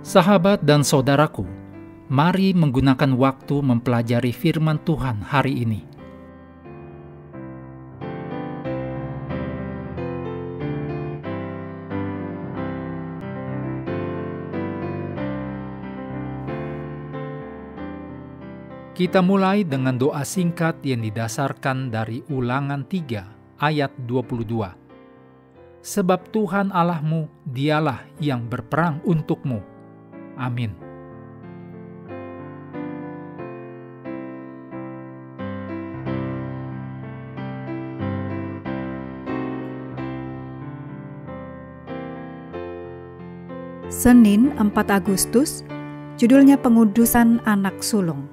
Sahabat dan saudaraku, mari menggunakan waktu mempelajari firman Tuhan hari ini. Kita mulai dengan doa singkat yang didasarkan dari Ulangan 3 ayat 22. Sebab Tuhan Allahmu, dialah yang berperang untukmu. Amin. Senin 4 Agustus, judulnya Pengudusan Anak Sulung.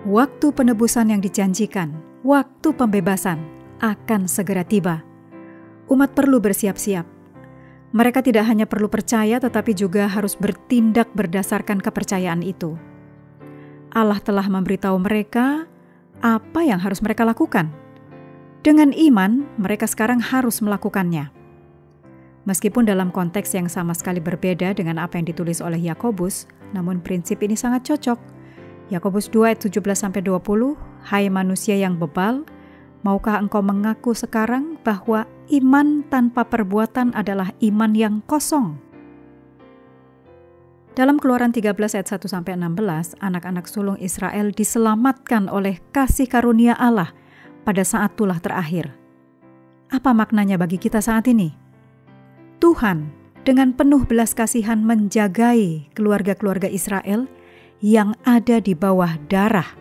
Waktu penebusan yang dijanjikan, waktu pembebasan akan segera tiba. Umat perlu bersiap-siap. Mereka tidak hanya perlu percaya tetapi juga harus bertindak berdasarkan kepercayaan itu. Allah telah memberitahu mereka apa yang harus mereka lakukan. Dengan iman, mereka sekarang harus melakukannya. Meskipun dalam konteks yang sama sekali berbeda dengan apa yang ditulis oleh Yakobus, namun prinsip ini sangat cocok. Yakobus 2 ayat 17-20, Hai manusia yang bebal, maukah engkau mengaku sekarang bahwa iman tanpa perbuatan adalah iman yang kosong? Dalam Keluaran 13 ayat 1-16, anak-anak sulung Israel diselamatkan oleh kasih karunia Allah pada saat tulah terakhir. Apa maknanya bagi kita saat ini? Tuhan dengan penuh belas kasihan menjagai keluarga-keluarga Israel yang ada di bawah darah.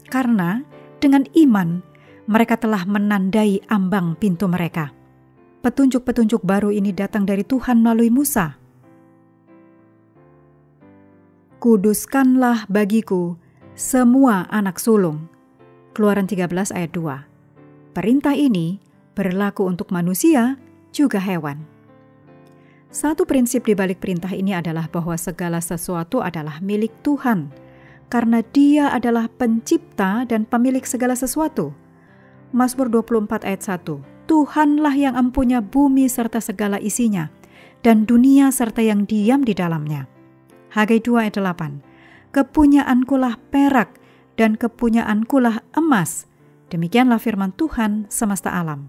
Karena dengan iman mereka telah menandai ambang pintu mereka. Petunjuk-petunjuk baru ini datang dari Tuhan melalui Musa. Kuduskanlah bagiku semua anak sulung. Keluaran 13 ayat 2. Perintah ini berlaku untuk manusia juga hewan. Satu prinsip di balik perintah ini adalah bahwa segala sesuatu adalah milik Tuhan, karena Dia adalah pencipta dan pemilik segala sesuatu. Mazmur 24 ayat 1, Tuhanlah yang empunya bumi serta segala isinya, dan dunia serta yang diam di dalamnya. Hagai 2 ayat 8, kepunyaankulah perak dan kepunyaankulah emas. Demikianlah firman Tuhan semesta alam.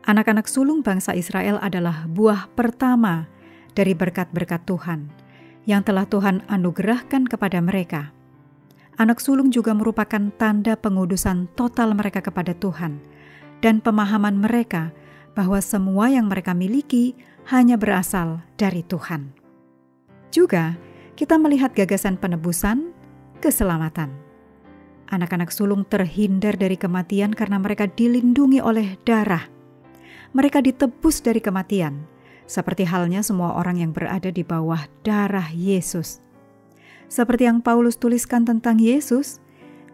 Anak-anak sulung bangsa Israel adalah buah pertama dari berkat-berkat Tuhan yang telah Tuhan anugerahkan kepada mereka. Anak sulung juga merupakan tanda pengudusan total mereka kepada Tuhan dan pemahaman mereka bahwa semua yang mereka miliki hanya berasal dari Tuhan. Juga kita melihat gagasan penebusan, keselamatan. Anak-anak sulung terhindar dari kematian karena mereka dilindungi oleh darah. Mereka ditebus dari kematian, seperti halnya semua orang yang berada di bawah darah Yesus. Seperti yang Paulus tuliskan tentang Yesus,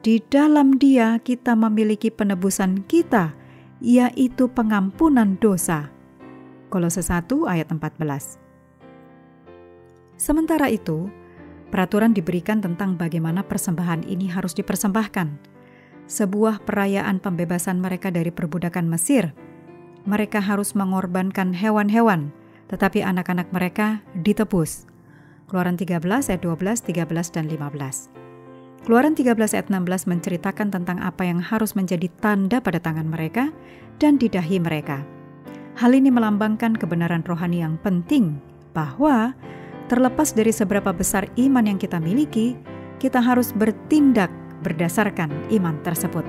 di dalam Dia kita memiliki penebusan kita, yaitu pengampunan dosa. Kolose 1 ayat 14. Sementara itu, peraturan diberikan tentang bagaimana persembahan ini harus dipersembahkan. Sebuah perayaan pembebasan mereka dari perbudakan Mesir. Mereka harus mengorbankan hewan-hewan, tetapi anak-anak mereka ditebus. Keluaran 13 ayat 12, 13, dan 15. Keluaran 13 ayat 16 menceritakan tentang apa yang harus menjadi tanda pada tangan mereka dan di dahi mereka. Hal ini melambangkan kebenaran rohani yang penting, bahwa terlepas dari seberapa besar iman yang kita miliki, kita harus bertindak berdasarkan iman tersebut.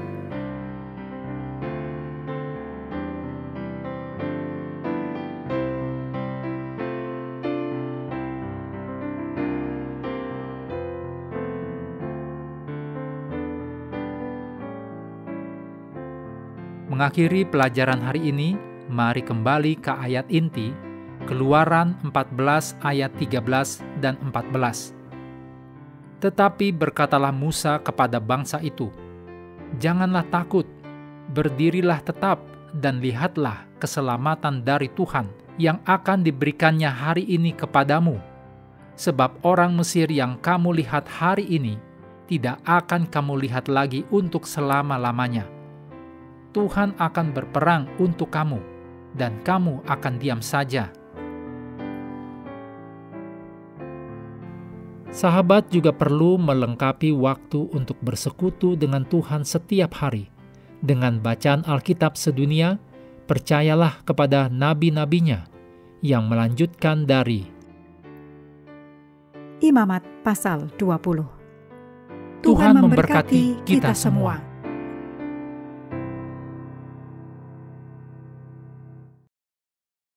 Mengakhiri pelajaran hari ini, mari kembali ke ayat inti, Keluaran 14 ayat 13 dan 14. Tetapi berkatalah Musa kepada bangsa itu, janganlah takut, berdirilah tetap dan lihatlah keselamatan dari Tuhan yang akan diberikannya hari ini kepadamu. Sebab orang Mesir yang kamu lihat hari ini, tidak akan kamu lihat lagi untuk selama-lamanya. Tuhan akan berperang untuk kamu, dan kamu akan diam saja. Sahabat juga perlu melengkapi waktu untuk bersekutu dengan Tuhan setiap hari. Dengan bacaan Alkitab sedunia, percayalah kepada nabi-nabinya yang melanjutkan dari Imamat pasal 20. Tuhan memberkati kita semua.